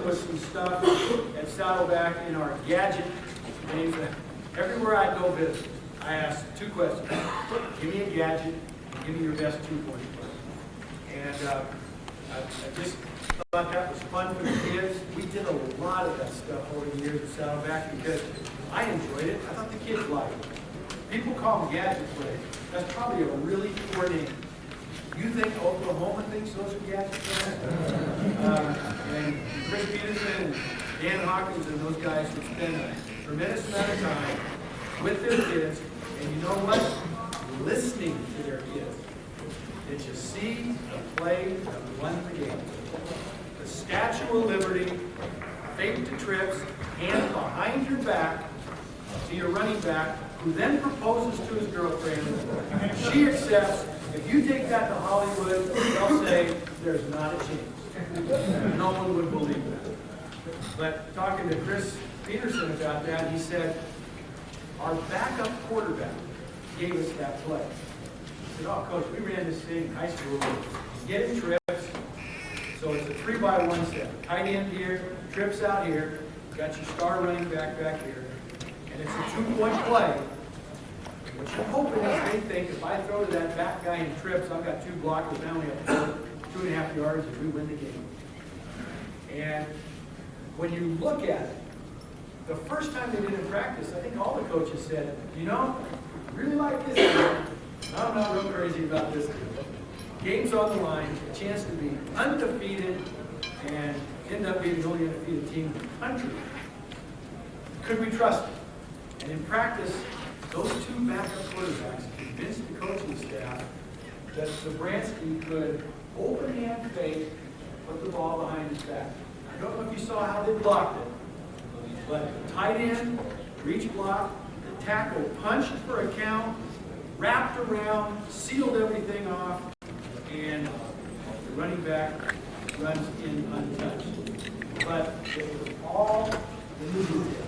fiddling with some stuff at Saddleback in our Gadget days. Everywhere I go visit, I ask two questions. Give me a Gadget, and give me your best two-point play. And I just thought that was fun for the kids. We did a lot of that stuff over the years at Saddleback because I enjoyed it. I thought the kids liked it. People call them Gadget plays. That's probably a really poor name. You think Oklahoma thinks those are Gadget plays? And Chris Peterson and Dan Hawkins and those guys would spend a tremendous amount of time with their kids, and you know what? Listening to their kids. Did you see the play that won the game? The Statue of Liberty, fake to trips, hand behind your back to your running back, who then proposes to his girlfriend. She accepts. If you take that to Hollywood, they'll say there's not a chance. No one would believe that. But talking to Chris Peterson about that, he said, our backup quarterback gave us that play. He said, oh, Coach, we ran this thing in high school. Getting trips. So it's a 3-by-1 set. Tight end here, trips out here. Got your star running back here. And it's a 2-point play. What you're hoping is they think if I throw to that back guy in trips, I've got 2 blockers, I only have 2.5 yards, and we win the game. And when you look at it, the first time they did it in practice, I think all the coaches said, you know, I really like this game. I'm not real crazy about this game. Game's on the line, a chance to be undefeated and end up being the only undefeated team in the country. Could we trust it? And in practice, those 2 backup quarterbacks convinced the coaching staff that Zabransky could open hand fake, put the ball behind his back. I don't know if you saw how they blocked it, but tight end, reach block, the tackle punched for a count, wrapped around, sealed everything off, and the running back runs in untouched. But it was all the movie details.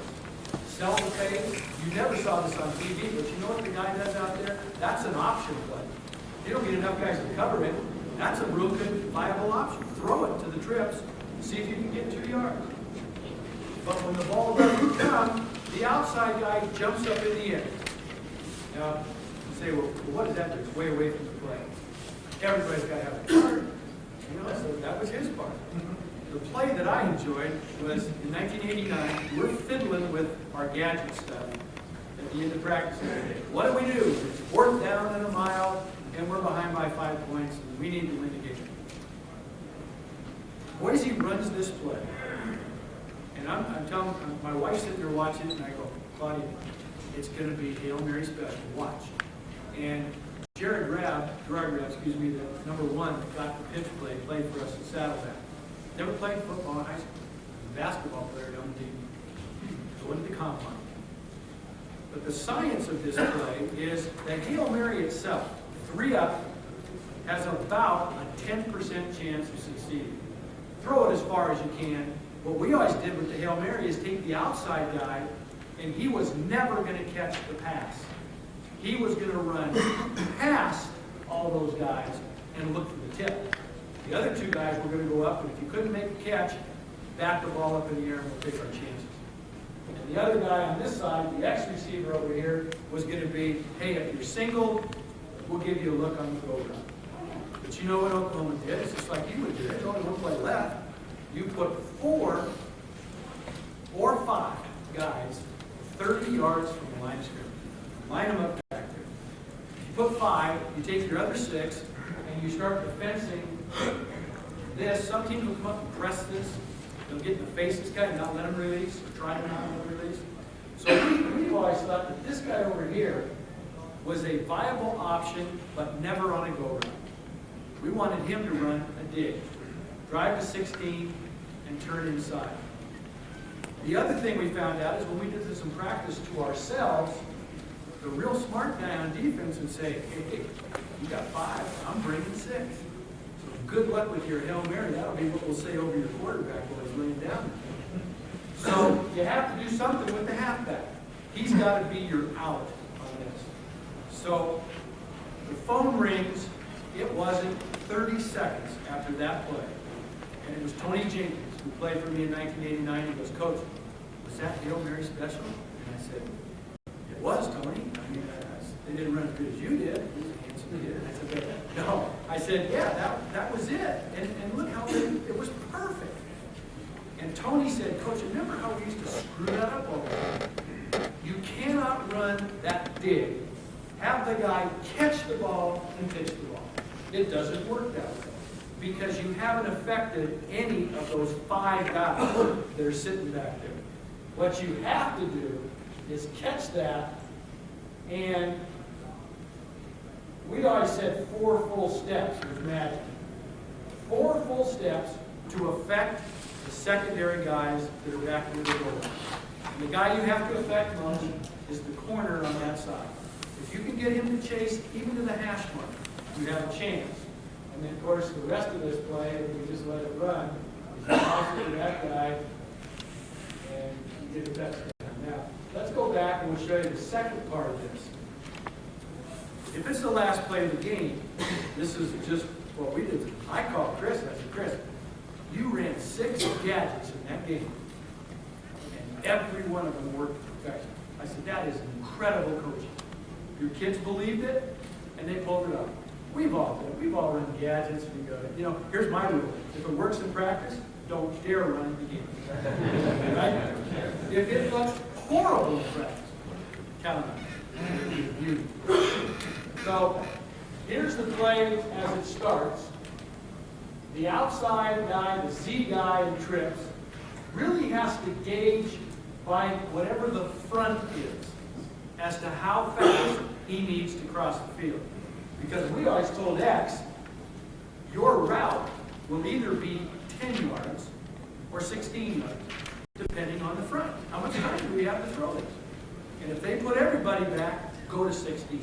Sell the pace. You never saw this on TV, but you know what the guy does out there? That's an option play. You don't get enough guys to cover it. That's a real good, viable option. Throw it to the trips. See if you can get 2 yards. But when the ball doesn't come, the outside guy jumps up in the air. Now, you say, well, what does that do? It's way away from the play. Everybody's got to have a part. You know, so that was his part. The play that I enjoyed was in 1989, we're fiddling with our Gadget stuff at the end of practice every day. What do we do? It's 4th down and a mile, and we're behind by 5 points, and we need to win the game. Boise runs this play. And I'm telling my wife's sitting there watching it, and I go, Claudia, it's going to be Hail Mary special. Watch. And Gerard Grab, the number 1 that got the pitch play, played for us at Saddleback. Never played football in high school. Basketball player on the team. Going to the combine. But the science of this play is that Hail Mary itself, 3 up, has about a 10% chance of succeeding. Throw it as far as you can. What we always did with the Hail Mary is take the outside guy, and he was never going to catch the pass. He was going to run past all those guys and look for the tip. The other 2 guys were going to go up, and if you couldn't make a catch, back the ball up in the air and we'll take our chances. And the other guy on this side, the X receiver over here, was going to be, hey, if you're single, we'll give you a look on the go run. But you know what Oklahoma did? It's just like you would do. There's only 1 play left. You put 4 or 5 guys 30 yards from the line of scrimmage. Line them up back there. You put 5, you take your other 6, and you start defensing this. Some teams will come up and press this. They'll get in the face of this guy and not let him release, or try to not let him release. So we've always thought that this guy over here was a viable option, but never on a go run. We wanted him to run a dig. Drive to 16 and turn inside. The other thing we found out is when we did this in practice to ourselves, the real smart guy on defense would say, hey, you got 5, I'm bringing 6. So good luck with your Hail Mary. That'll be what we'll say over your quarterback while he's laying down. So you have to do something with the halfback. He's got to be your out on this. So the phone rings. It wasn't 30 seconds after that play. And it was Tony Jenkins, who played for me in 1989. He goes, Coach, was that Hail Mary special? And I said, it was, Tony. I mean, they didn't run as good as you did. I said, no. I said, yeah, that was it. And look how it was perfect. And Tony said, Coach, remember how we used to screw that up all the time? You cannot run that dig. Have the guy catch the ball and pitch the ball. It doesn't work that way. Because you haven't affected any of those 5 guys that are sitting back there. What you have to do is catch that, and we always said 4 full steps with magic. 4 full steps to affect the secondary guys that are back with the goal. And the guy you have to affect most is the corner on that side. If you can get him to chase even to the hash mark, you have a chance. And then, of course, the rest of this play, if we just let it run, is you toss it to that guy, and you get the best guy. Now, let's go back and we'll show you the second part of this. If it's the last play of the game, this is just what we did. I called Chris. I said, Chris, you ran 6 gadgets in that game, and every one of them worked perfection. I said, that is incredible coaching. Your kids believed it, and they pulled it up. We've all run gadgets. We go, here's my rule. If it works in practice, don't dare run it again. Right? If it looks horrible in practice, count on it. So, here's the play as it starts. The outside guy, the Z guy in trips, really has to gauge by whatever the front is as to how fast he needs to cross the field. Because we always told X, your route will either be 10 yards or 16 yards, depending on the front. How much time do we have to throw this? And if they put everybody back, go to 16.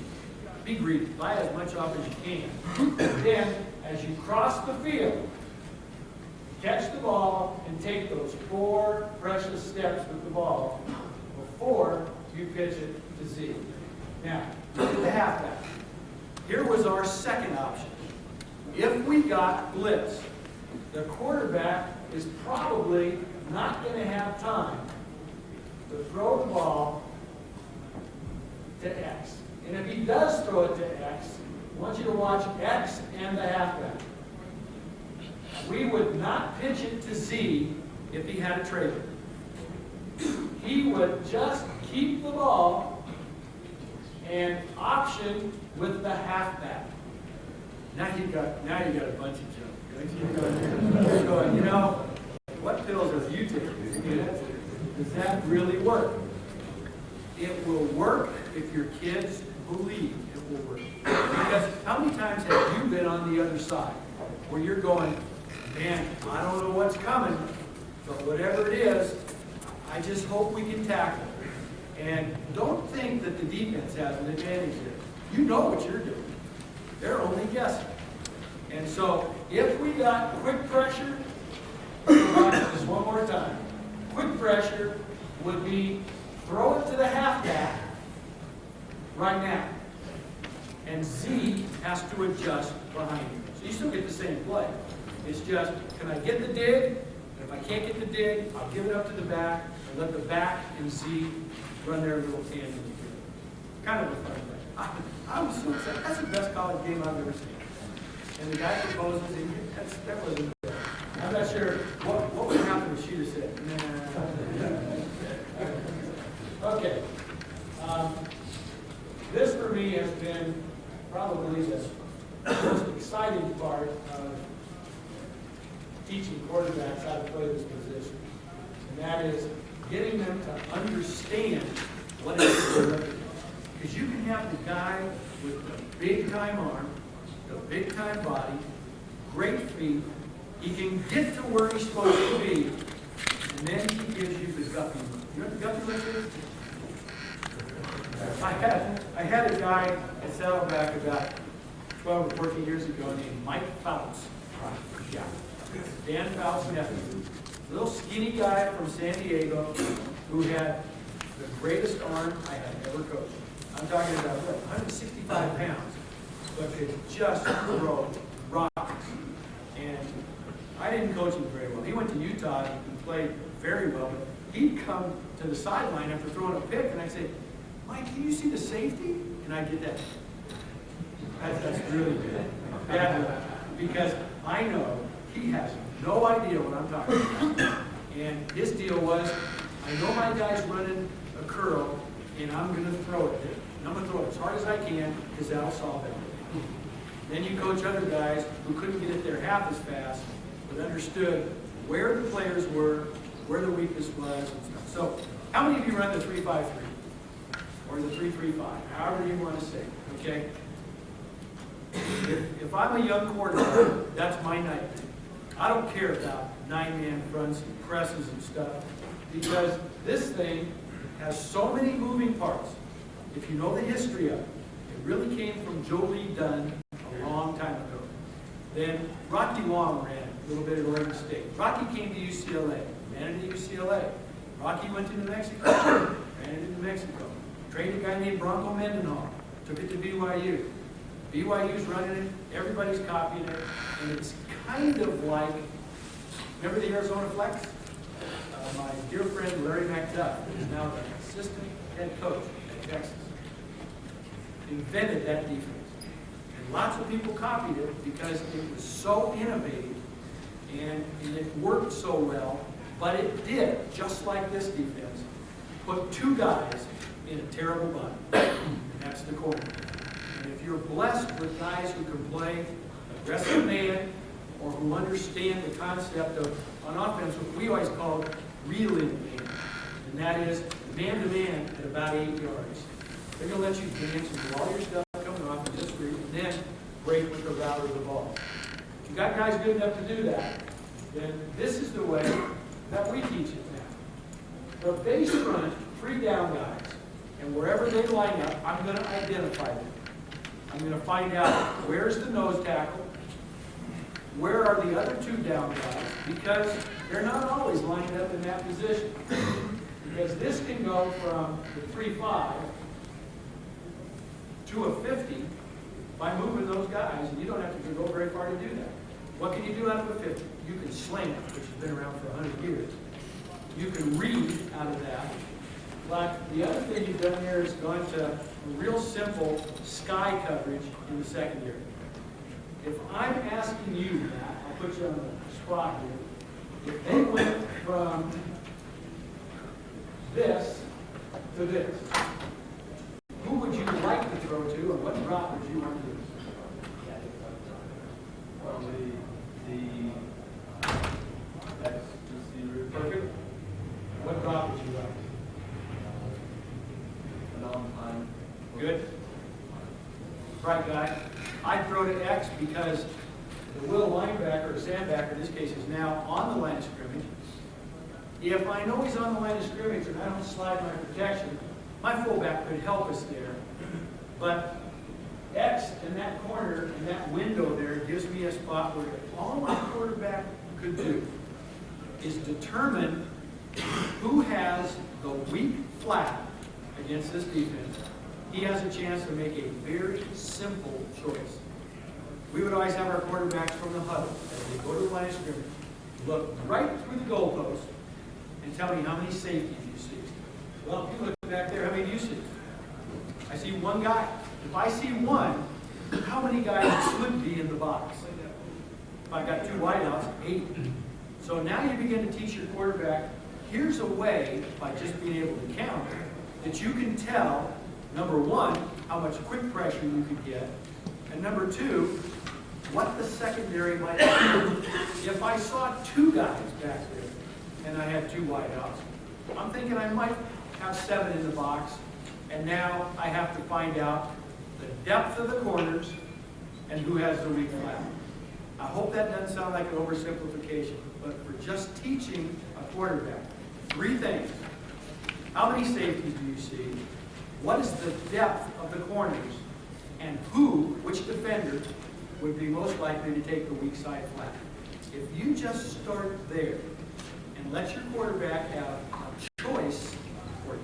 Be greedy. Buy as much off as you can. Then, as you cross the field, catch the ball and take those 4 precious steps with the ball before you pitch it to Z. Now, look at the halfback. Here was our second option. If we got blitz, the quarterback is probably not going to have time to throw the ball to X. And if he does throw it to X, I want you to watch X and the halfback. We would not pitch it to Z if he had a trailer. He would just keep the ball and option with the halfback. Now you got a bunch of junk. You're going, what pills have you taken? Does that really work? It will work if your kids believe it will work. Because how many times have you been on the other side where you're going, man, I don't know what's coming, but whatever it is, I just hope we can tackle it. And don't think that the defense has an advantage here. You know what you're doing. They're only guessing. And so, if we got quick pressure, just one more time. Quick pressure would be throw it to the halfback right now. And Z has to adjust behind you. So you still get the same play. It's just, can I get the dig? If I can't get the dig, I'll give it up to the back and let the back and Z run their little tandem together. Kind of a fun play. I was so excited. That's the best college game I've ever seen. And the guy proposes, and that wasn't good. I'm not sure what would happen if she'd have said, nah. Okay. This for me has been probably the most exciting part of teaching quarterbacks how to play this position. And that is getting them to understand what it is they're looking at. Because you can have the guy with the big-time arm, the big-time body, great feet. He can get to where he's supposed to be, and then he gives you the guppy look. You know what the guppy look is? I had a guy at Saddleback about 12 or 14 years ago named Mike Fouts. Yeah. Dan Fouts' nephew. Little skinny guy from San Diego who had the greatest arm I had ever coached. I'm talking about, 165 pounds, but could just throw rocks. And I didn't coach him very well. He went to Utah. Utah and played very well, but he'd come to the sideline after throwing a pick, and I'd say, Mike, can you see the safety? And I'd get that. That's really good. Yeah, because I know he has no idea what I'm talking about. And his deal was, I know my guy's running a curl, and I'm going to throw it. And I'm going to throw it as hard as I can, because that'll solve it. Then you coach other guys who couldn't get it there half as fast, but understood where the players were, where the weakness was, and stuff. So, how many of you run the 3-5-3? Or the 3-3-5, however you want to say it, okay? If I'm a young quarterback, that's my nightmare. I don't care about 9-man fronts and presses and stuff, because this thing has so many moving parts. If you know the history of it, it really came from Joe Lee Dunn a long time ago. Then Rocky Long ran a little bit at Oregon State. Rocky came to UCLA, ran it at UCLA. Rocky went to New Mexico, ran it in New Mexico. Trained a guy named Bronco Mendenhall, took it to BYU. BYU's running it, everybody's copying it, and it's kind of like, remember the Arizona Flex? My dear friend Larry McDuff is now the assistant head coach at Texas. Invented that defense. And lots of people copied it because it was so innovative and it worked so well, but it did, just like this defense, put two guys in a terrible bind. And that's the corner. And if you're blessed with guys who can play aggressive man or who understand the concept of, on offense, what we always call reel-in man, and that is man-to-man at about 8 yards. They're going to let you dance and do all your stuff coming off and just read, and then break with the route of the ball. If you got guys good enough to do that, then this is the way that we teach it now. The base front, 3 down guys, and wherever they line up, I'm going to identify them. I'm going to find out where's the nose tackle, where are the other 2 down guys, because they're not always lined up in that position. Because this can go from the 3-5 to a 50 by moving those guys, and you don't have to go very far to do that. What can you do out of a 50? You can sling it, which has been around for 100 years. You can read out of that. But the other thing you've done here is gone to a real simple sky coverage in the secondary. If I'm asking you, Matt, I'll put you on the spot here. If they went from this to this, who would you like to throw to, and what drop would you want to use? Probably the X receiver. Perfect. What drop would you like? Non-time. Good. Right, guy. I'd throw to X because the will linebacker, or sandbacker in this case, is now on the line of scrimmage. If I know he's on the line of scrimmage and I don't slide my protection, my fullback could help us there. But X in that corner, in that window there, gives me a spot where all my quarterback could do is determine who has the weak flat against this defense. He has a chance to make a very simple choice. We would always have our quarterbacks from the huddle, as they go to the line of scrimmage, look right through the goalpost and tell me how many safeties you see. Well, if you look back there, how many do you see? I see one guy. If I see one, how many guys should be in the box? If I got 2 wideouts, 8. So now you begin to teach your quarterback, here's a way, by just being able to count, that you can tell, number 1, how much quick pressure you could get, and number 2, what the secondary might be. If I saw 2 guys back there, and I had 2 wideouts, I'm thinking I might have 7 in the box, and now I have to find out the depth of the corners and who has the weak flat. I hope that doesn't sound like an oversimplification, but for just teaching a quarterback, 3 things. How many safeties do you see? What is the depth of the corners? And which defender would be most likely to take the weak side flat? If you just start there and let your quarterback have a choice for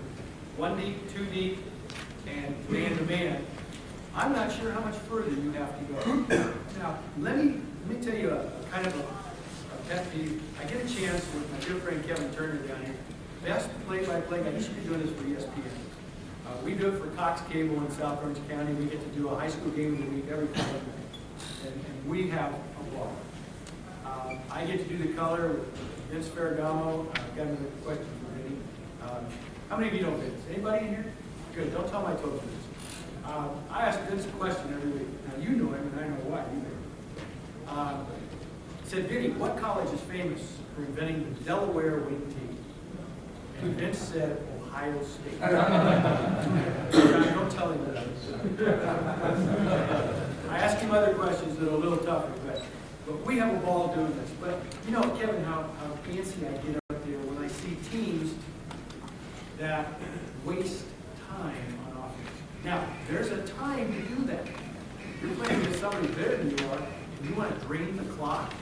1 deep, 2 deep, and man-to-man, I'm not sure how much further you have to go. Now, let me tell you a kind of a pet peeve. I get a chance with my good friend Kevin Turner down here. Best play-by-play guy. He should be doing this for ESPN. We do it for Cox Cable in South Orange County. We get to do a high school game of the week every Friday night. And we have a ball. I get to do the color with Vince Ferragamo. I've got another question for Vinny. How many of you know Vince? Anybody in here? Good. Don't tell my toes Vince. I ask Vince a question every week. Now, you know him, and I know why. You know him. Said, Vinny, what college is famous for inventing the Delaware wing tee? And Vince said, Ohio State. Don't tell him that. I asked him other questions that are a little tougher, but we have a ball doing this. But you know, Kevin, how fancy I get up there when I see teams that waste time on offense. Now, there's a time to do that. You're playing with somebody better than you are, and you want to drain the clock.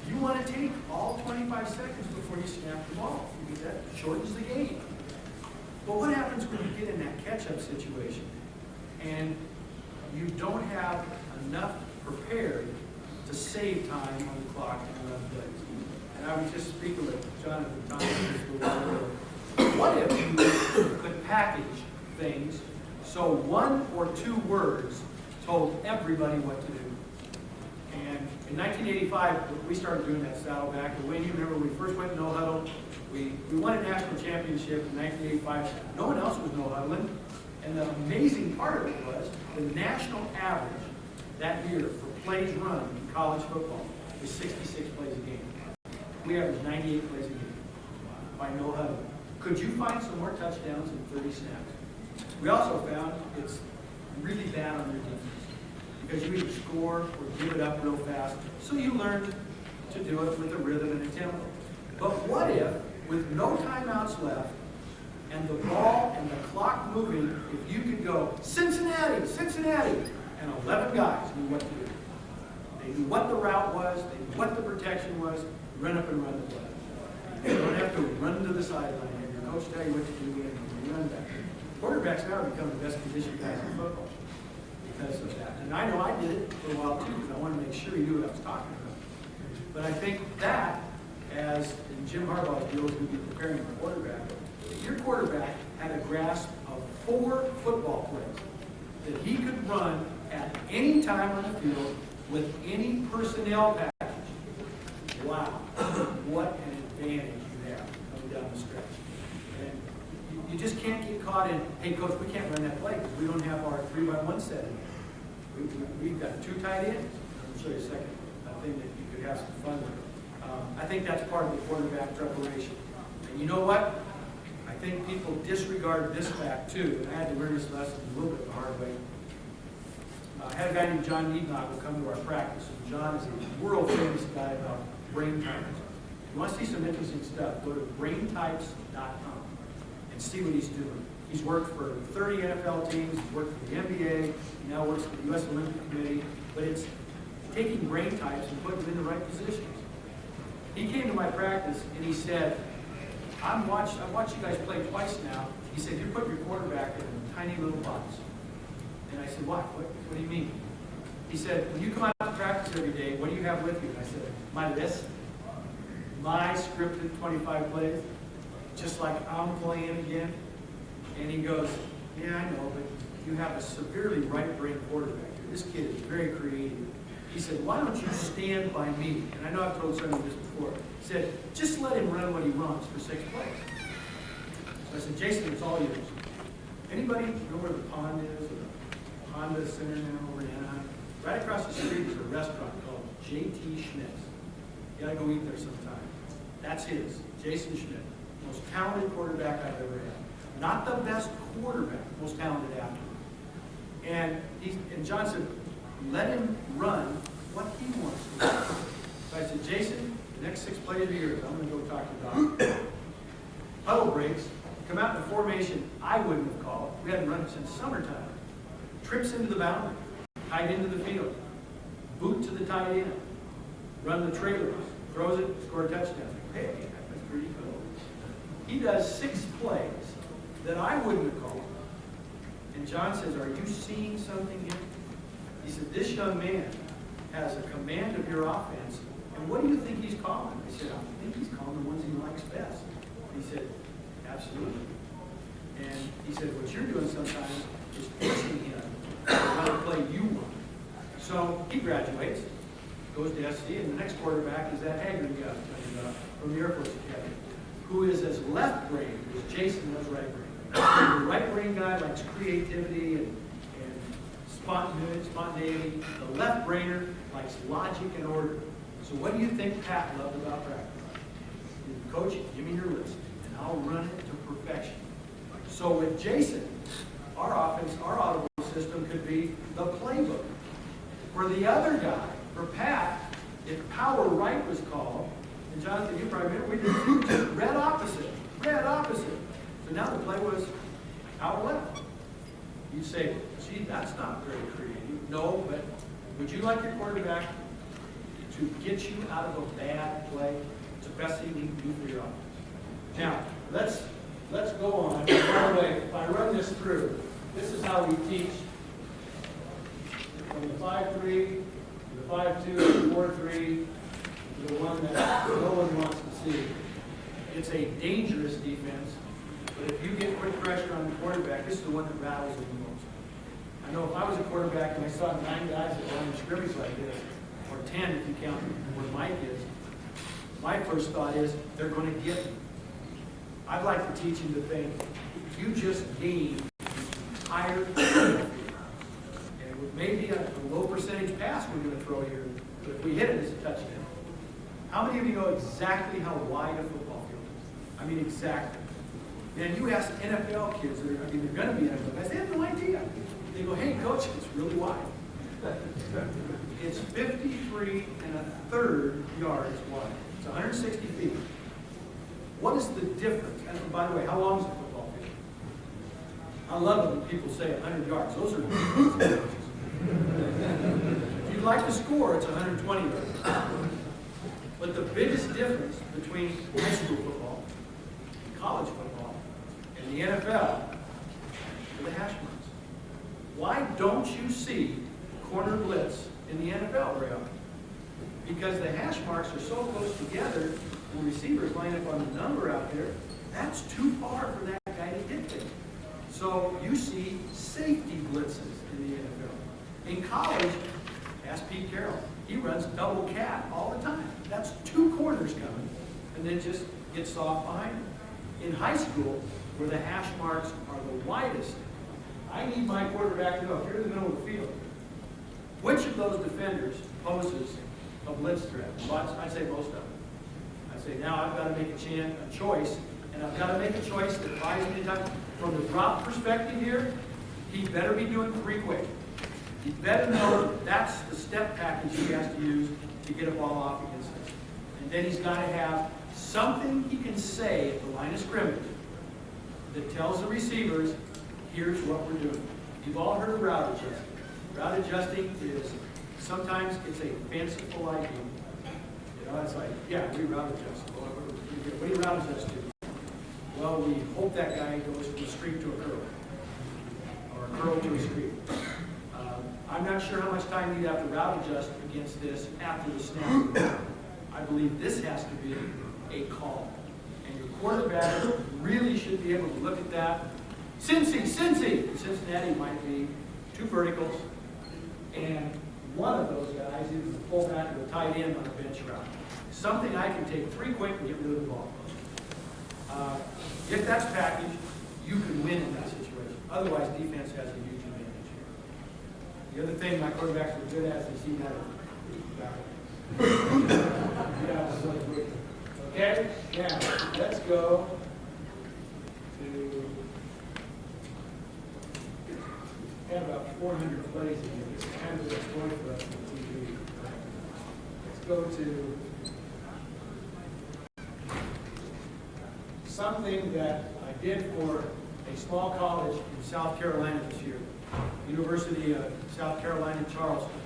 You want to take all 25 seconds before you snap the ball, because that shortens the game. But what happens when you get in that catch-up situation and you don't have enough prepared to save time on the clock and run plays? And I was just speaking with John at the time. What if you could package things so 1 or 2 words told everybody what to do? And in 1985, we started doing that saddleback. And Wayne, you remember we first went no huddle. We won a national championship in 1985. No one else was no huddling. And the amazing part of it was the national average that year for plays run in college football was 66 plays a game. We averaged 98 plays a game by no huddle. Could you find some more touchdowns in 30 snaps? We also found it's really bad on your defense, because you either score or give it up real fast. So you learn to do it with a rhythm and a tempo. But what if, with no timeouts left, and the ball and the clock moving, if you could go, Cincinnati, Cincinnati, and 11 guys knew what to do. They knew what the route was, they knew what the protection was, run up and run the play. You don't have to run to the sideline and your coach tell you what to do and you run back. Quarterbacks now become the best conditioned guys in football because of that. And I know I did it for a while too, because I wanted to make sure he knew what I was talking about. But I think that, as in Jim Harbaugh's deals, we'd be preparing for quarterback. Your quarterback had a grasp of 4 football plays that he could run at any time on the field with any personnel package. Wow, what an advantage you have coming down the stretch. And you just can't get caught in, hey coach, we can't run that play because we don't have our 3-by-1 set in. We've got 2 tight ends. I'll show you a second thing that you could have some fun with. I think that's part of the quarterback preparation. And you know what? I think people disregard this fact too, and I had to learn this lesson a little bit the hard way. I had a guy named John Neednot who come to our practice, and John is a world famous guy about brain types. If you want to see some interesting stuff, go to braintypes.com and see what he's doing. He's worked for 30 NFL teams, he's worked for the NBA, he now works for the U.S. Olympic Committee, but it's taking brain types and putting them in the right positions. He came to my practice and he said, I've watched you guys play twice now. He said, you're putting your quarterback in a tiny little box. And I said, what? What do you mean? He said, when you come out to practice every day, what do you have with you? And I said, my list, my scripted 25 plays, just like I'm playing again. And he goes, yeah, I know, but you have a severely right-brain quarterback here. This kid is very creative. He said, why don't you stand by me? And I know I've told somebody this before. He said, just let him run what he runs for 6 plays. So I said, Jason, it's all yours. Anybody know where the pond is, or the Honda Center now over in Anaheim? Right across the street is a restaurant called J.T. Schmidt's. You gotta go eat there sometime. That's his, Jason Schmidt. Most talented quarterback I've ever had. Not the best quarterback, most talented athlete. And John said, let him run what he wants to do. So I said, Jason, the next 6 plays of yours, I'm going to go talk to Doc. Huddle breaks, come out in a formation I wouldn't have called. We hadn't run it since summertime. Trips into the boundary, tight into the field, boot to the tight end, run the trailers, throws it, score a touchdown. Hey, that's pretty cool. He does 6 plays that I wouldn't have called. And John says, are you seeing something here? He said, this young man has a command of your offense, and what do you think he's calling? I said, I think he's calling the ones he likes best. He said, absolutely. And he said, what you're doing sometimes is forcing him to run a play you want. So he graduates, goes to SC, and the next quarterback is that Hager guy from the Air Force Academy, who is as left-brained as Jason was right-brained. The right-brain guy likes creativity and spontaneity. The left-brainer likes logic and order. So what do you think Pat loved about practice? He said, Coach, give me your list, and I'll run it to perfection. So with Jason, our offense, our audible system could be the playbook. For the other guy, for Pat, if power right was called, and Jonathan, you probably remember, we did red opposite. So now the play was power left. You say, gee, that's not very creative. No, but would you like your quarterback to get you out of a bad play? It's the best thing you can do for your offense. Now, let's go on. By the way, if I run this through, this is how we teach from the 5-3 to the 5-2 to the 4-3 to the one that no one wants to see. It's a dangerous defense, but if you get quick pressure on the quarterback, this is the one that rattles them the most. I know if I was a quarterback and I saw 9 guys that run scrimmage like this, or 10 if you count where Mike is, my first thought is, they're going to get me. I'd like to teach him to think, you just gained entire field. And with maybe a low percentage pass we're going to throw here, but if we hit it, it's a touchdown. How many of you know exactly how wide a football field is? I mean, exactly. And you ask NFL kids, they're going to be NFL guys, they have no idea. They go, hey, coach, it's really wide. It's 53 1/3 yards wide. It's 160 feet. What is the difference? And by the way, how long is a football field? I love it when people say 100 yards. Those are if you'd like to score, it's 120 yards. But the biggest difference between high school football, college football, and the NFL are the hash marks. Why don't you see corner blitz in the NFL very often? Because the hash marks are so close together, when receivers line up on the number out there, that's too far for that guy to get there. So you see safety blitzes in the NFL. In college, ask Pete Carroll. He runs double cat all the time. That's 2 corners coming, and then just gets soft behind him. In high school, where the hash marks are the widest, I need my quarterback to know, if you're in the middle of the field, which of those defenders poses a blitz threat? Well, I'd say most of them. I'd say now I've got to make a choice, and I've got to make a choice that buys me time. From the drop perspective here, he better be doing 3 quick. He better know that's the step package he has to use to get a ball off against us. And then he's got to have something he can say at the line of scrimmage that tells the receivers, here's what we're doing. You've all heard of route adjusting. Route adjusting is, sometimes it's a fanciful idea. You know, it's like, yeah, we route adjust. What do you route adjust to? Well, we hope that guy goes from a streak to a curl, or a curl to a streak. I'm not sure how much time you'd have to route adjust against this after the snap. I believe this has to be a call. And your quarterback really should be able to look at that. Cincy! Cincinnati might be 2 verticals, and one of those guys, either the fullback or the tight end on a bench route. Something I can take 3 quick and get rid of the ball. If that's packaged, you can win in that situation. Otherwise, defense has a huge advantage here. The other thing my quarterbacks are good at is he got it. Okay? Now, let's go to have about 400 plays in here. It's kind of a story for us on TV. Let's go to something that I did for a small college in South Carolina this year, University of South Carolina, Charleston.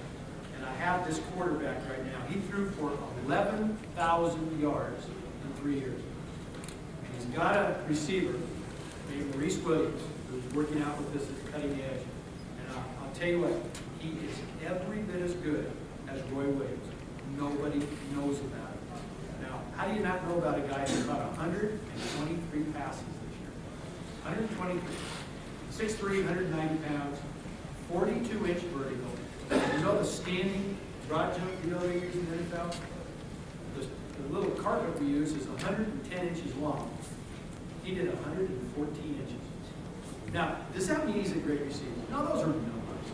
And I have this quarterback right now. He threw for 11,000 yards in 3 years. He's got a receiver named Maurice Williams, who's working out with us at the cutting edge. And I'll tell you what, he is every bit as good as Roy Williams. Nobody knows about it. Now, how do you not know about a guy who caught 123 passes this year? 123. 6'3", 190 pounds, 42-inch vertical. You know the standing broad jump they use in the NFL? The little carpet we use is 110 inches long. He did 114 inches. Now, does that mean he's a great receiver? No, those are numbers.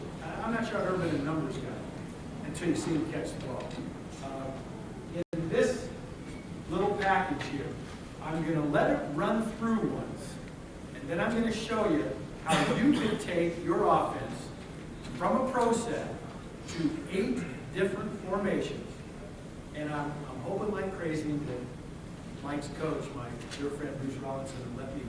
I'm not sure I've ever been a numbers guy until you see him catch the ball. In this little package here, I'm going to let it run through once, and then I'm going to show you how you can take your offense from a pro set to 8 different formations. And I'm hoping like crazy that Mike's coach, my dear friend Bruce Robinson, will let me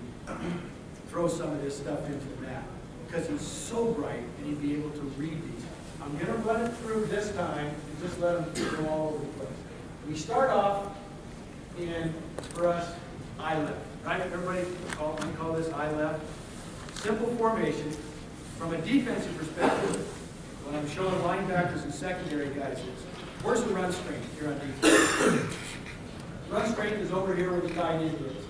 throw some of this stuff into the map, because he's so bright and he'd be able to read these. I'm going to run it through this time and just let them go all over the place. We start off in, for us, I left, right? Everybody call this I left. Simple formation. From a defensive perspective, when I'm showing linebackers and secondary guys, where's the run strength here on defense? Run strength is over here where the tight end is.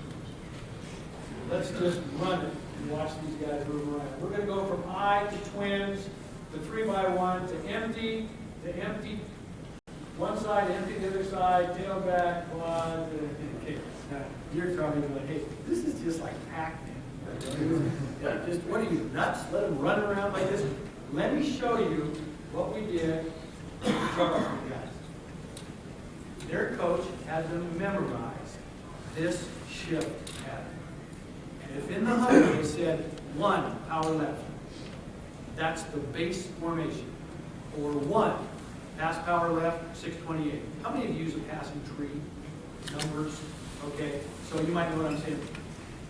Let's just run it and watch these guys move around. We're going to go from I to twins, to 3x1, to empty, one side, empty the other side, tailback, quad, okay. Now, you're probably like, hey, this is just like Pac-Man. Just, what are you, nuts? Let them run around like this? Let me show you what we did with the Charleston guys. Their coach had them memorize this shift pattern. And if in the huddle they said 1, power left, that's the base formation. Or 1, pass power left, 628. How many of you use a passing tree? Numbers? Okay, so you might know what I'm saying.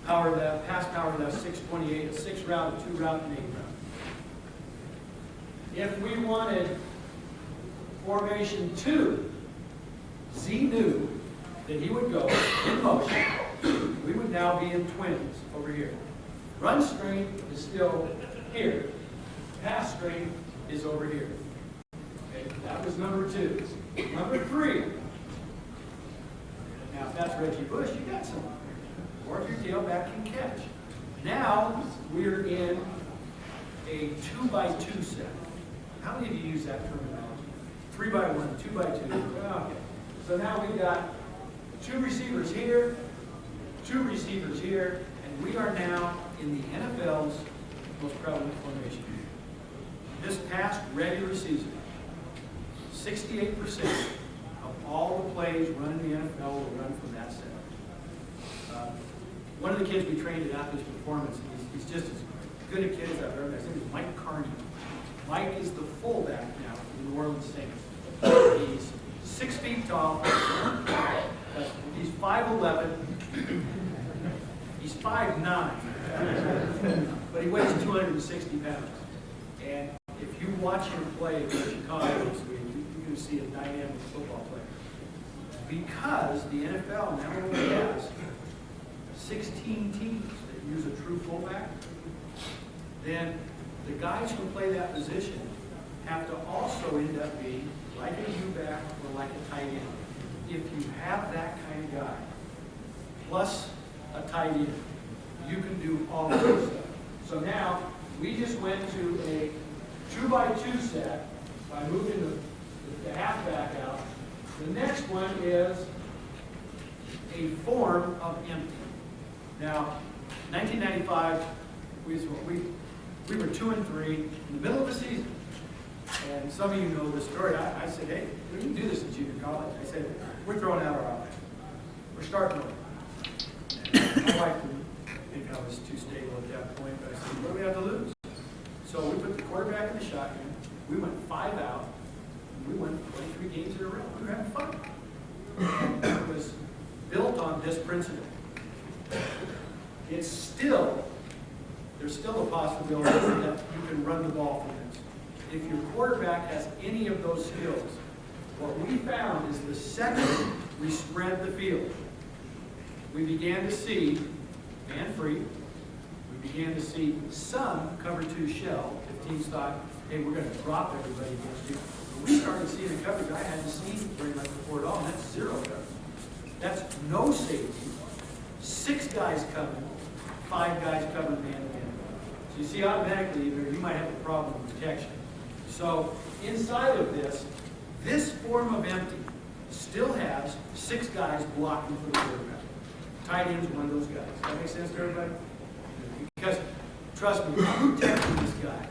Power left, pass power left, 628, a 6 route, a 2 route, an 8 route. If we wanted formation 2, Z knew that he would go in motion. We would now be in twins over here. Run strength is still here. Pass strength is over here. Okay, that was number 2. Number 3. Now, if that's Reggie Bush, you got some. Or if your tailback can catch. Now, we're in a 2x2 set. How many of you use that terminology? 3x1, 2x2. Okay. So now we've got 2 receivers here, 2 receivers here, and we are now in the NFL's most prevalent formation. This past regular season, 68% of all the plays run in the NFL will run from that set. One of the kids we trained at Athletes Performance, he's just as good a kid as I've ever met. His name is Mike Carney. Mike is the fullback now for the New Orleans Saints. He's 6 feet tall. He's 5'11". He's 5'9". But he weighs 260 pounds. And if you watch him play in Chicago this week, you're going to see a dynamic football player. Because the NFL now only has 16 teams that use a true fullback, then the guys who play that position have to also end up being like a U-back or like a tight end. If you have that kind of guy, plus a tight end, you can do all of this stuff. So now, we just went to a 2x2 set by moving the halfback out. The next one is a form of empty. Now, 1995, we were 2-3 in the middle of the season. And some of you know the story. I said, hey, we didn't do this in junior college. I said, we're throwing out our offense. We're starting over. My wife didn't think I was too stable at that point, but I said, what do we have to lose? So we put the quarterback in the shotgun. We went 5 out. And we won 23 games in a row. We were having fun. And it was built on this principle. There's still a possibility that you can run the ball from this. If your quarterback has any of those skills, what we found is the second we spread the field, we began to see man free. We began to see some cover 2 shell. If teams thought, hey, we're going to drop everybody against you, we started seeing a coverage I hadn't seen very much before at all, and that's zero coverage. That's no safety, 6 guys coming, 5 guys covering man-to-man. So you see, automatically, you might have a problem with protection. So inside of this form of empty still has 6 guys blocking for the quarterback. Tight end's one of those guys. Does that make sense to everybody? Because, trust me, I'm protecting this guy.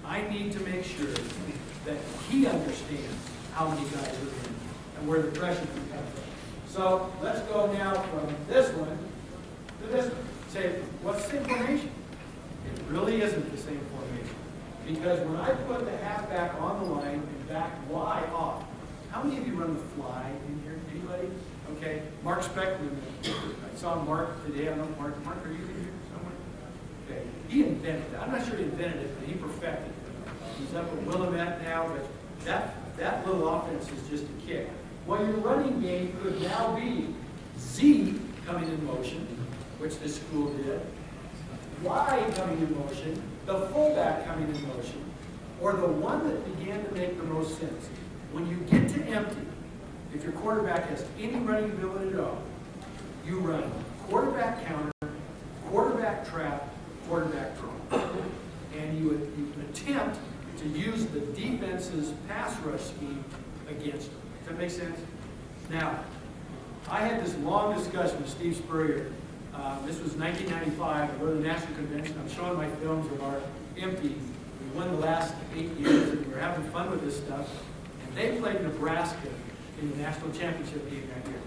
I need to make sure that he understands how many guys are in and where the pressure can come from. So let's go now from this one to this one. Say, what's the same formation? It really isn't the same formation. Because when I put the halfback on the line and back Y off, how many of you run the fly in here? Anybody? Okay. Mark Speckman. I saw Mark today. I don't know, Mark, are you in here somewhere? Okay. He invented it. I'm not sure he invented it, but he perfected it. He's up at Willamette now, but that little offense is just a kick. Well, your running game could now be Z coming in motion, which this school did, Y coming in motion, the fullback coming in motion, or the one that began to make the most sense. When you get to empty, if your quarterback has any running ability at all, you run quarterback counter, quarterback trap, quarterback draw. And you attempt to use the defense's pass rush scheme against them. Does that make sense? Now, I had this long discussion with Steve Spurrier. This was 1995. I go to the National Convention. I'm showing my films of our empty. We won the last 8 years, and we were having fun with this stuff. And they played Nebraska in the national championship game that year.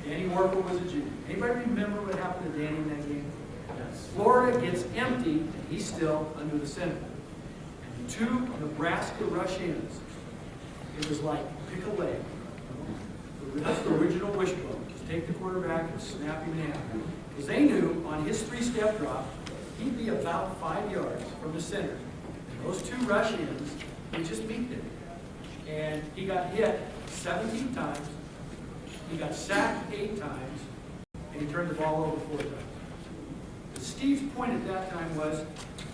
Danny Warfel was a junior. Anybody remember what happened to Danny in that game? Yes. Florida gets empty, and he's still under the center. And 2 Nebraska rush ins. It was like pick a leg. That's the original wishbone. Just take the quarterback and snap him in half. Because they knew on his 3-step drop, he'd be about 5 yards from the center. And those 2 rush ins, they just beat him. And he got hit 17 times. He got sacked 8 times. And he turned the ball over 4 times. But Steve's point at that time was,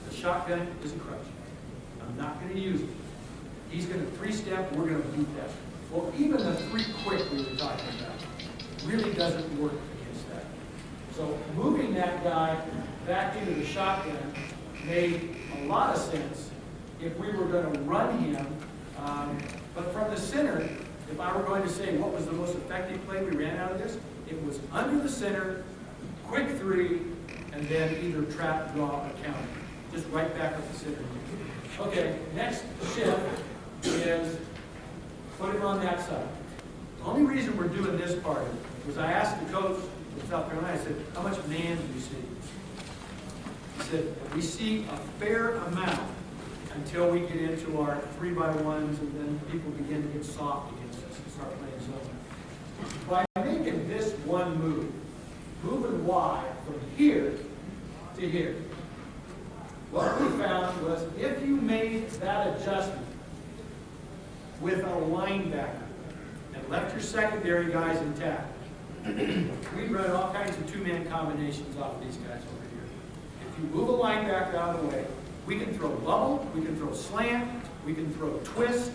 the shotgun is a crutch. I'm not going to use it. He's going to 3-step, we're going to beat that. Well, even the 3 quick we were talking about really doesn't work against that. So moving that guy back into the shotgun made a lot of sense if we were going to run him. But from the center, if I were going to say what was the most effective play we ran out of this, it was under the center, quick 3, and then either trap, draw, or counter. Just right back up the center. Okay, next shift is put him on that side. The only reason we're doing this part was I asked the coach in South Carolina, I said, how much man do you see? He said, we see a fair amount until we get into our 3x1s, and then people begin to get soft against us and start playing zone. By making this one move, moving Y from here to here, what we found was if you made that adjustment with a linebacker and left your secondary guys intact, we'd run all kinds of 2-man combinations off of these guys over here. If you move a linebacker out of the way, we can throw bubble, we can throw slant, we can throw twist,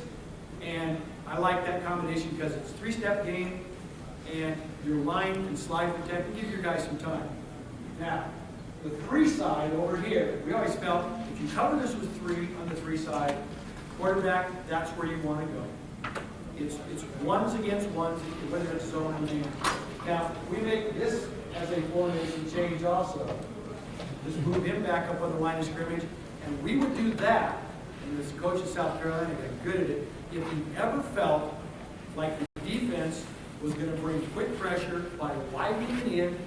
and I like that combination because it's a 3-step game, and your line can slide protect and give your guys some time. Now, the 3 side over here, we always felt if you cover this with 3 on the 3 side, quarterback, that's where you want to go. It's ones against ones, whether it's zone or man. Now, we make this as a formation change also. Just move him back up on the line of scrimmage, and we would do that, and this coach in South Carolina got good at it, if he ever felt like the defense was going to bring quick pressure by widening it in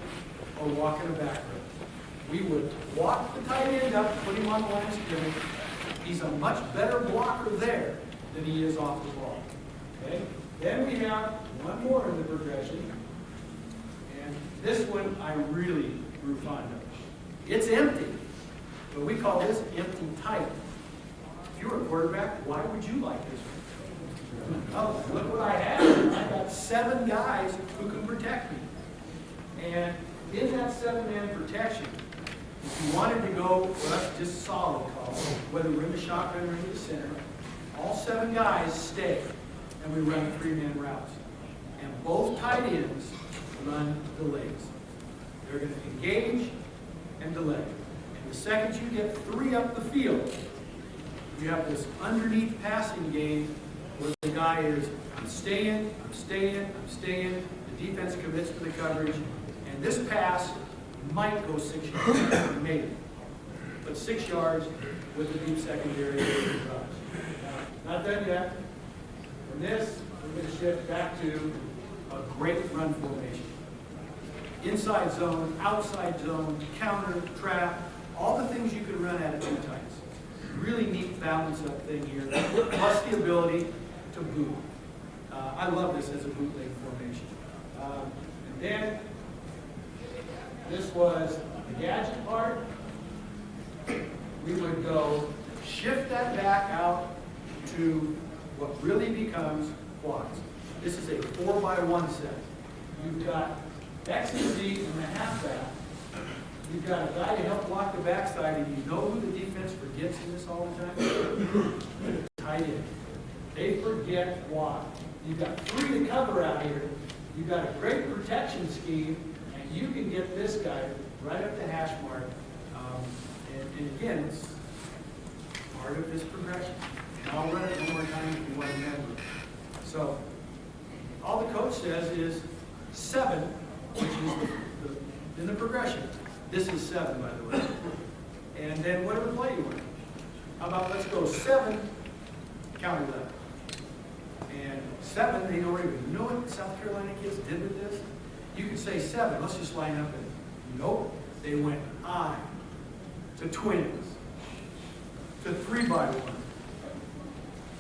or walking a back row. We would walk the tight end up, put him on the line of scrimmage. He's a much better blocker there than he is off the ball. Okay? Then we have one more in the progression. And this one I really grew fond of. It's empty. But we call this empty tight. If you were a quarterback, why would you like this one? Oh, look what I have. I got 7 guys who can protect me. And in that 7-man protection, if you wanted to go, well, that's just solid call, whether we're in the shotgun or in the center, all 7 guys stay, and we run 3-man routes. And both tight ends run delays. They're going to engage and delay. And the second you get 3 up the field, you have this underneath passing game where the guy is, I'm staying, I'm staying, I'm staying. The defense commits to the coverage. And this pass might go 6 yards, maybe. But 6 yards with the deep secondary. Not done yet. From this, we're going to shift back to a great run formation. Inside zone, outside zone, counter, trap, all the things you can run at 2 times. Really neat balance up thing here, plus the ability to boot. I love this as a bootleg formation. And then, this was the gadget part. We would go shift that back out to what really becomes quads. This is a 4x1 set. You've got X and Z in the halfback. You've got a guy to help block the backside, and you know who the defense forgets in this all the time? Tight end. They forget why. You've got 3 to cover out here. You've got a great protection scheme, and you can get this guy right up the hash mark. And again, it's part of this progression. And I'll run it one more time if you want to remember. So, all the coach says is 7, which is in the progression. This is 7, by the way. And then whatever play you want. How about let's go 7, counter left. And 7, they don't even know what South Carolina kids did with this. You could say 7, let's just line up and nope. They went I to twins, to 3x1,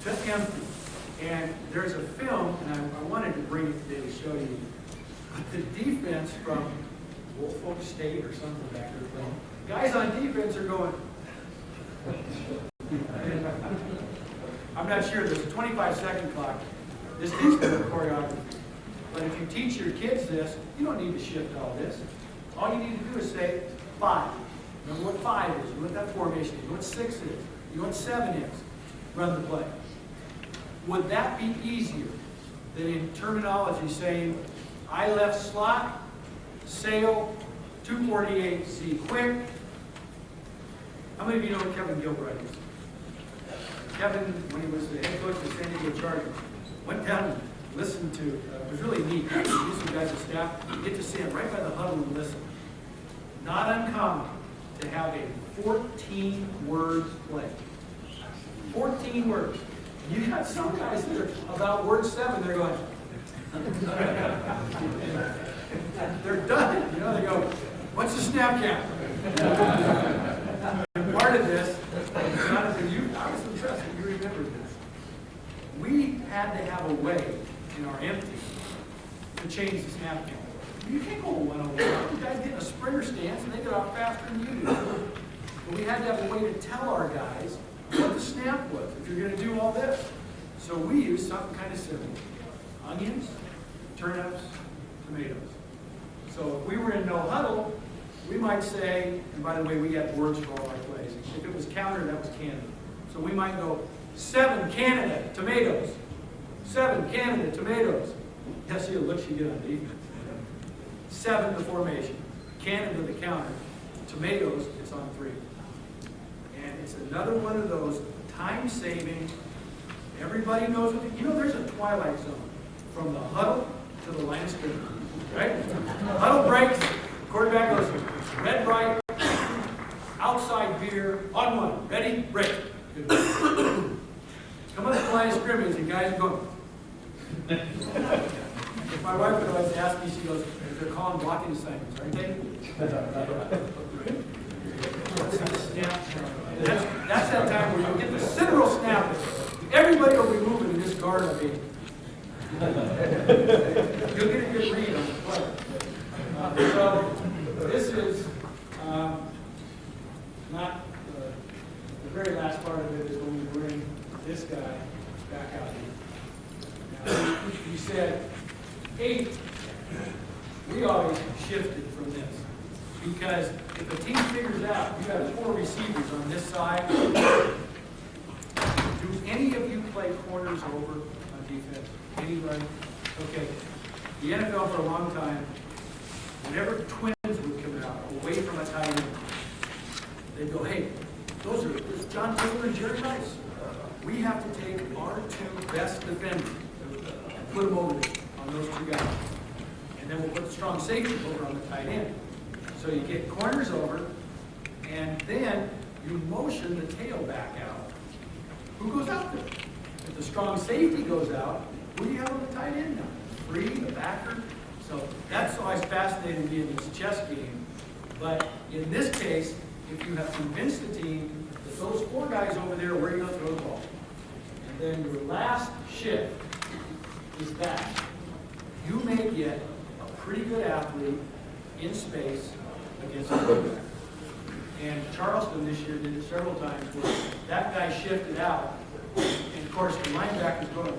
to empty. And there's a film, and I wanted to bring it today to show you, the defense from Woolfolk State or something back there playing. Guys on defense are going, I'm not sure, there's a 25-second clock. This takes the choreography. But if you teach your kids this, you don't need to shift all this. All you need to do is say 5. Remember what 5 is. You know what that formation is. You know what 6 is. You know what 7 is. Run the play. Would that be easier than in terminology saying, I left slot, sail, 248, see quick? How many of you know what Kevin Gilbride is? Kevin, when he was the head coach of the San Diego Chargers, went down and listened to, it was really neat. These two guys on staff, you get to see him right by the huddle and listen. Not uncommon to have a 14-word play. 14 words. You got some guys that are about word 7, they're going, they're done. You know, they go, what's the snap count? And part of this, Jonathan, I was impressed that you remembered this. We had to have a way in our empty to change the snap count. You can't go 101. You guys get in a sprinter stance and they get off faster than you do. But we had to have a way to tell our guys what the snap was if you're going to do all this. So we used something kind of simple. Onions, turnips, tomatoes. So if we were in no huddle, we might say, and by the way, we had words for all our plays. If it was counter, that was Canada. So we might go, 7 Canada, tomatoes. 7 Canada, tomatoes. That's the looks you get on defense. 7 the formation. Canada the counter. Tomatoes, it's on 3. And it's another one of those time-saving, everybody knows what, you know, there's a twilight zone from the huddle to the line of scrimmage, right? Huddle breaks, quarterback goes, red, bright, outside veer, on 1, ready, break. Good. Come up to the line of scrimmage and guys are going. If my wife would always ask me, she goes, they're calling blocking assignments, aren't they? That's that time where you get the center will snap it. Everybody will be moving and this guard will be. You'll get a good read on the play. So this is not the very last part of it is when we bring this guy back out here. Now, you said 8. We always shifted from this. Because if a team figures out you have 4 receivers on this side, 2 Do any of you play corners over on defense? Anybody? Okay. The NFL for a long time, whenever twins would come out away from a tight end, they'd go, hey, it's John Taylor and Jerry Rice. We have to take our two best defenders and put them over there on those two guys. And then we'll put the strong safety over on the tight end. So you get corners over, and then you motion the tailback out. Who goes out there? If the strong safety goes out, who do you have on the tight end now? Free, the backer. So that's always fascinating me in this chess game. But in this case, if you have convinced the team that those four guys over there are where you're going to throw the ball, and then your last shift is that, you may get a pretty good athlete in space against a quarterback. And Charleston this year did it several times where that guy shifted out, and of course the linebacker's going,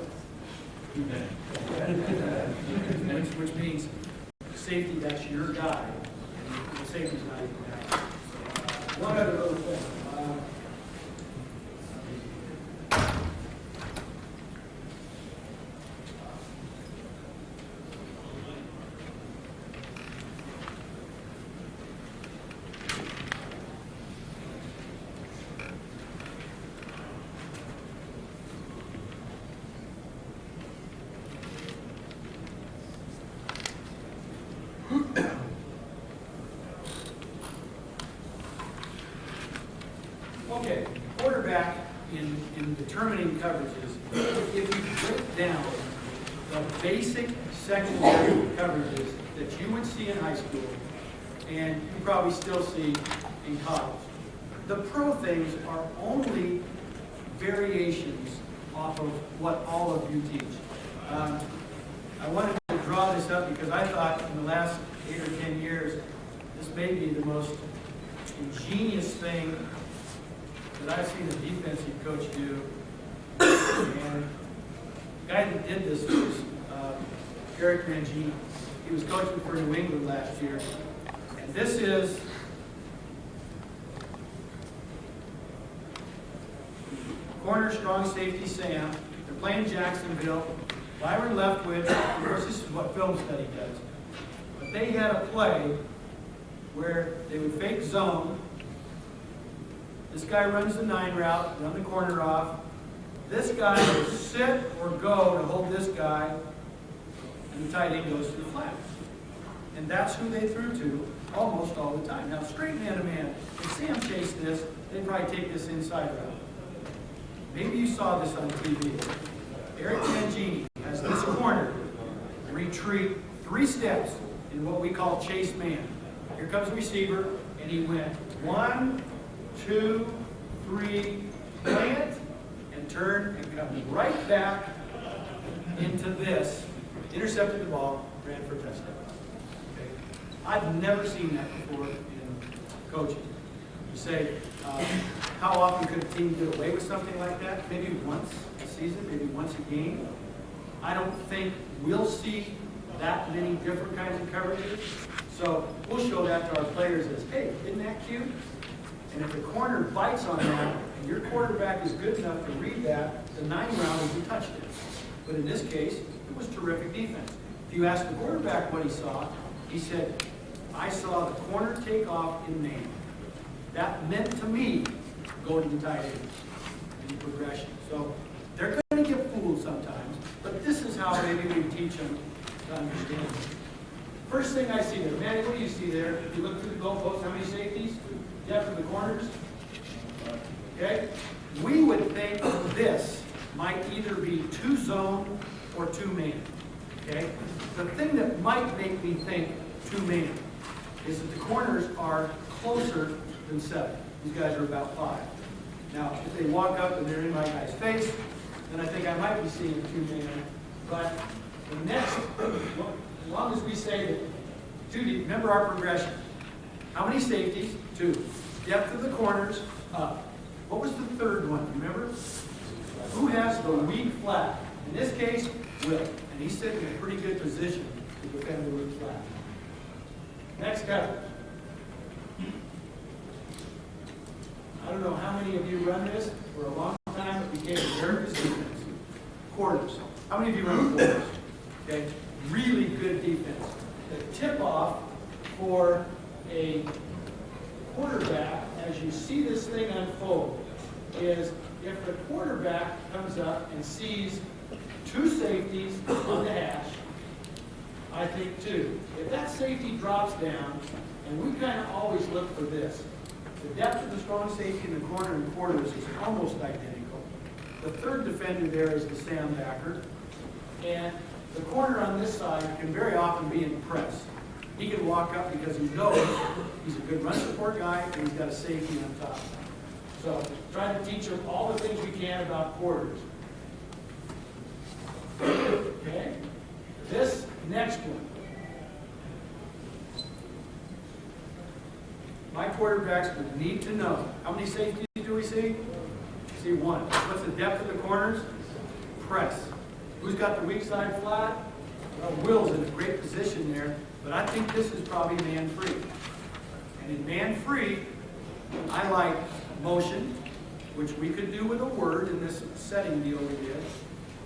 which means safety, that's your guy, and the safety's not even that. One other little thing. Okay, quarterback in determining coverages, if you break down the basic secondary coverages that you would see in high school, and you probably still see in college, the pro things are only variations off of what all of you teach. I wanted to draw this up because I thought in the last 8 or 10 years, this may be the most ingenious thing that I've seen a defensive coach do. And the guy that did this was Eric Mangini. He was coaching for New England last year. And this is corner strong safety Sam. They're playing Jacksonville. Byron Leftwich, of course this is what film study does. But they had a play where they would fake zone. This guy runs the 9 route, run the corner off. This guy will sit or go to hold this guy, and the tight end goes to the flat. And that's who they threw to almost all the time. Now, straight man-to-man, if Sam chased this, they'd probably take this inside route. Maybe you saw this on TV. Eric Mangini has this corner retreat 3 steps in what we call chase man. Here comes the receiver, and he went 1, 2, 3, plant, and turn, and come right back into this, intercepted the ball, ran for a touchdown. Okay? I've never seen that before in coaching. You say, how often could a team get away with something like that? Maybe once a season, maybe once a game. I don't think we'll see that many different kinds of coverages. So we'll show that to our players as, hey, isn't that cute? And if the corner bites on that, and your quarterback is good enough to read that, the 9 round is a touchdown. But in this case, it was terrific defense. If you ask the quarterback what he saw, he said, I saw the corner take off in man. That meant to me, go to the tight end in the progression. So they're going to get fooled sometimes, but this is how maybe we teach them to understand. First thing I see there, Manny, what do you see there? If you look through the goalposts, how many safeties? Depth of the corners? Okay? We would think this might either be 2 zone or 2 man. Okay? The thing that might make me think 2 man is that the corners are closer than 7. These guys are about 5. Now, if they walk up and they're in my guy's face, then I think I might be seeing 2 man. But the next, as long as we say that 2 deep, remember our progression. How many safeties? 2. Depth of the corners, up. What was the third one? Remember? Who has the weak flat? In this case, Will. And he's sitting in a pretty good position to defend the weak flat. Next coverage. I don't know how many of you run this for a long time. It Okay, America's defense. Quarters. How many of you run quarters? Okay, really good defense. The tip-off for a quarterback, as you see this thing unfold, is if the quarterback comes up and sees two safeties on the hash, I think two. If that safety drops down, and we kind of always look for this, the depth of the strong safety in the corner and quarters is almost identical. The third defender there is the sandbacker, and the corner on this side can very often be in press. He can walk up because he knows he's a good run support guy and he's got a safety on top. So try to teach him all the things we can about quarters. Okay? This next one. My quarterbacks would need to know. How many safeties do we see? See one. What's the depth of the corners? Press. Who's got the weak side flat? Well, Will's in a great position there, but I think this is probably man-free. And in man-free, I like motion, which we could do with a word in this setting deal we did,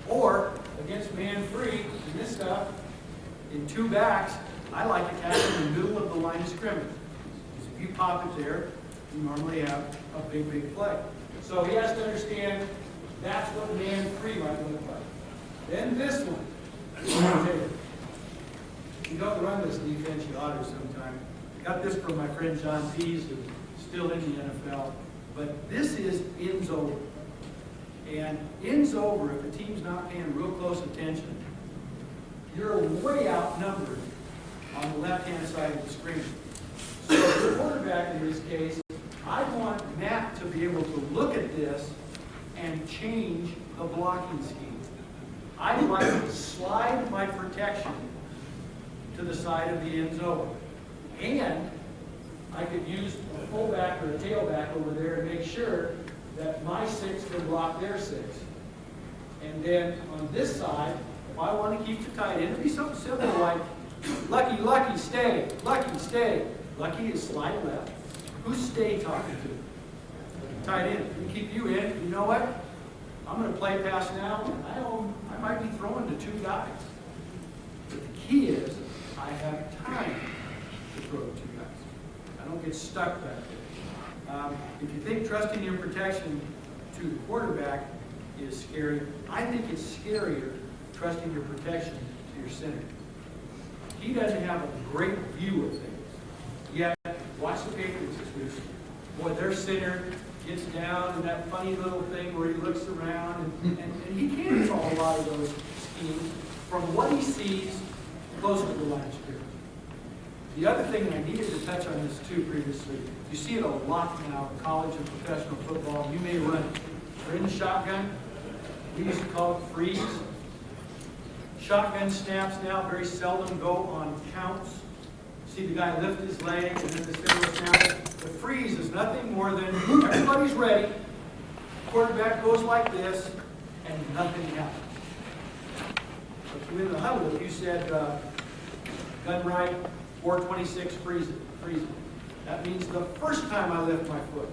or against man-free, in this stuff, in two backs, I like attacking in the middle of the line of scrimmage. Because if you pop it there, you normally have a big, big play. So he has to understand that's what man-free might look like. Then this one. You don't run this defense, you ought to sometime. Got this from my friend John Pease, who's still in the NFL. But this is ends over. And ends over, if the team's not paying real close attention, you're way outnumbered on the left-hand side of the screen. So the quarterback in this case, I want Matt to be able to look at this and change the blocking scheme. I'd like to slide my protection to the side of the end zone. And I could use a fullback or a tailback over there and make sure that my six can block their six. And then on this side, if I want to keep the tight end, it'd be something simple like, Lucky, Lucky, stay. Lucky, stay. Lucky is slide left. Who's stay talking to? Tight end. We keep you in. You know what? I'm going to play pass now. I might be throwing to two guys. But the key is I have time to throw to two guys. I don't get stuck back there. If you think trusting your protection to the quarterback is scary, I think it's scarier trusting your protection to your center. He doesn't have a great view of things. Yet, watch the Patriots this week. Boy, their center gets down in that funny little thing where he looks around, and he can call a lot of those schemes from what he sees close to the line of scrimmage. The other thing, and I needed to touch on this too previously, you see it a lot now in college and professional football. You may run it. They're in the shotgun. We used to call it freeze. Shotgun snaps now very seldom go on counts. See the guy lift his leg and then the center snap. The freeze is nothing more than everybody's ready. Quarterback goes like this, and nothing happens. But in the huddle, if you said gun right, 426, freeze it. That means the first time I lift my foot,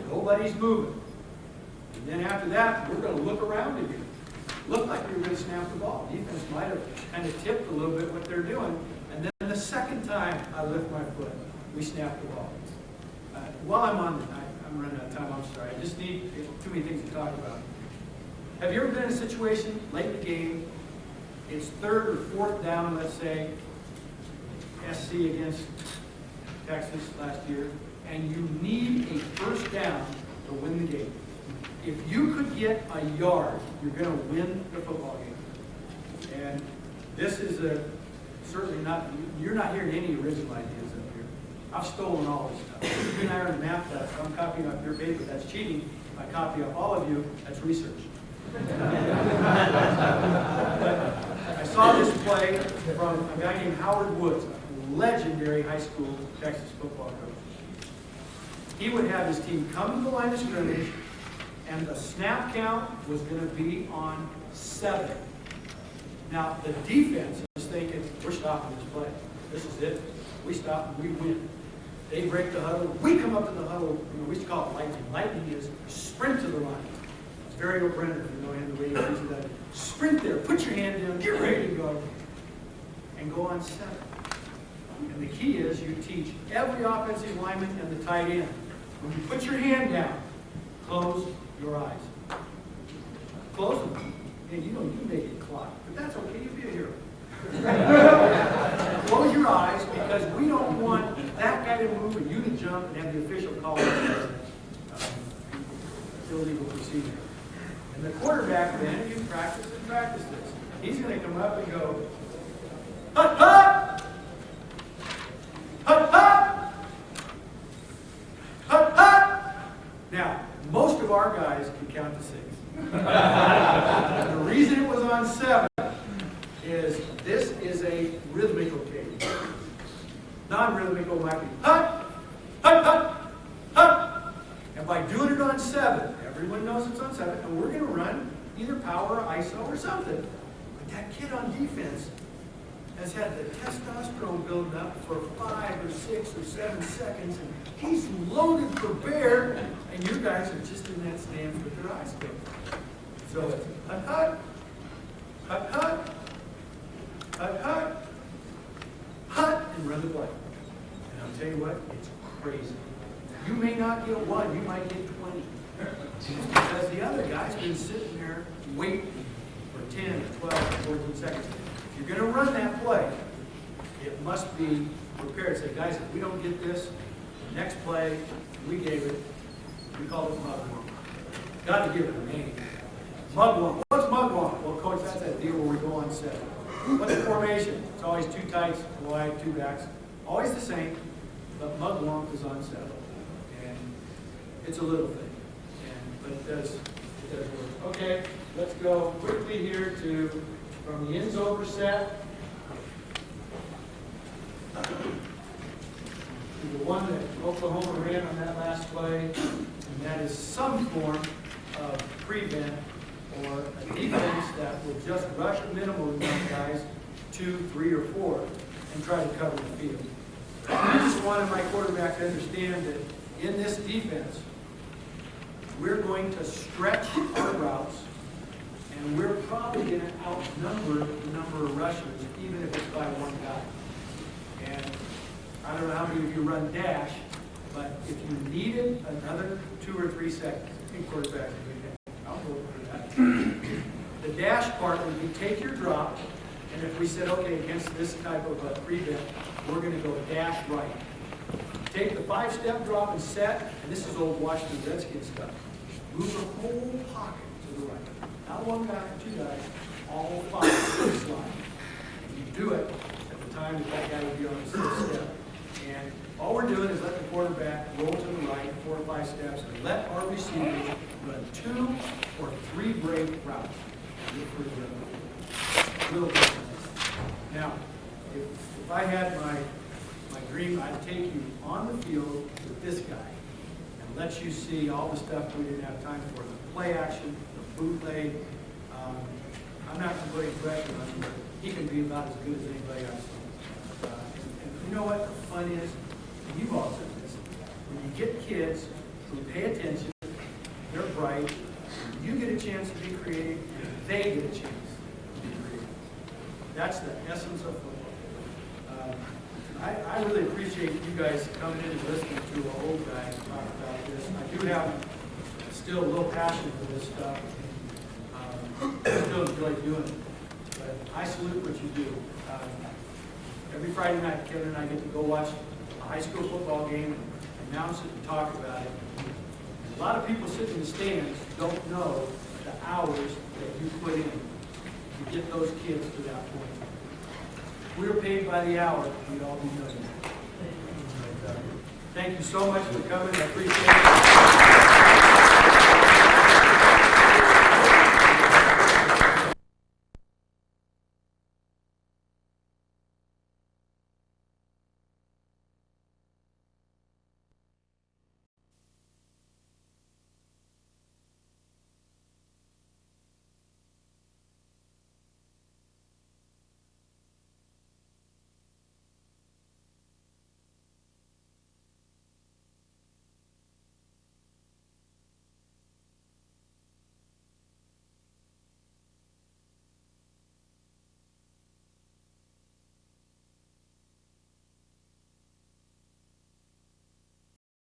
nobody's moving. And then after that, we're going to look around again. Look like we were going to snap the ball. Defense might have kind of tipped a little bit what they're doing. And then the second time I lift my foot, we snap the ball. While I'm on, I'm running out of time, I'm sorry. I just need too many things to talk about. Have you ever been in a situation late in the game, it's third or fourth down, let's say, SC against Texas last year, and you need a first down to win the game. If you could get a yard, you're going to win the football game. And this is certainly not, you're not hearing any original ideas up here. I've stolen all this stuff. You and I are in math class. I'm copying off your paper. That's cheating. If I copy off all of you, that's research. I saw this play from a guy named Howard Woods, a legendary high school Texas football coach. He would have his team come to the line of scrimmage, and the snap count was going to be on 7. Now, the defense is thinking, we're stopping this play. This is it. We stop and we win. They break the huddle. We come up to the huddle. We used to call it lightning. Lightning is sprint to the line. Barry O'Brien, if you know him, the way he uses that. Sprint there, put your hand down, get ready to go, and go on 7. And the key is you teach every offensive lineman and the tight end. When you put your hand down, close your eyes. Close them. And you know, you make it clock, but that's okay, you'll be a hero. Close your eyes, because we don't want that guy to move and you to jump and have the official call it illegal procedure. And the quarterback then, you practice and practice this. He's going to come up and go, hut, hut! Hut, hut! Hut, hut! Now, most of our guys can count to 6. The reason it was on 7 is this is a rhythmical cadence. Non-rhythmical might be hut, hut, hut, hut. And by doing it on 7, everyone knows it's on 7, and we're going to run either power or ISO or something. But that kid on defense has had the testosterone building up for 5 or 6 or 7 seconds, and he's loaded for bear, and you guys are just in that stance with your eyes closed. So it's hut, hut, hut, hut, hut, hut, hut, and run the play. And I'll tell you what, it's crazy. You may not get 1, you might get 20. Because the other guy's been sitting there waiting for 10, 12, 14 seconds. If you're going to run that play, it must be prepared. Say, guys, if we don't get this, next play, we gave it, we called it mugwump. Got to give it a name. Mugwump. What's mugwump? Well, coach, that's that deal where we go on 7. What's the formation? It's always 2 tights, wide, 2 backs. Always the same, but mugwump is on 7. And it's a little thing. But it does work. Okay, let's go quickly here to from the ends over set to the one that Oklahoma ran on that last play, and that is some form of prevent or a defense that will just rush a minimum of guys 2, 3, or 4 and try to cover the field. I just wanted my quarterback to understand that in this defense, we're going to stretch our routes, and we're probably going to outnumber the number of rushers, even if it's by 1 guy. And I don't know how many of you run dash, but if you needed another 2 or 3 seconds, I think quarterbacks are doing that. I'll go for that. The dash part would be take your drop, and if we said, okay, against this type of a prevent, we're going to go dash right. Take the 5-step drop and set, and this is old Washington Redskins stuff. Move the whole pocket to the right. Not 1 guy, 2 guys, all 5 slide. You do it at the time that guy would be on the 6th step. And all we're doing is let the quarterback roll to the right 4 or 5 steps and let our receivers run 2 or 3 break routes. Little difference. Now, if I had my dream, I'd take you on the field with this guy and let you see all the stuff we didn't have time for. The play action, the bootleg. I'm not going to put any pressure on him, but he can be about as good as anybody I've seen. And you know what the fun is? And you've all said this. When you get kids who pay attention, they're bright, you get a chance to be creative, and they get a chance to be creative. That's the essence of football. I really appreciate you guys coming in and listening to an old guy talk about this. I do have still a little passion for this stuff. I still enjoy doing it. But I salute what you do. Every Friday night, Kevin and I get to go watch a high school football game and announce it and talk about it. And a lot of people sitting in the stands don't know the hours that you put in to get those kids to that point. If we were paid by the hour, we'd all be millionaires. Thank you so much for coming. I appreciate it.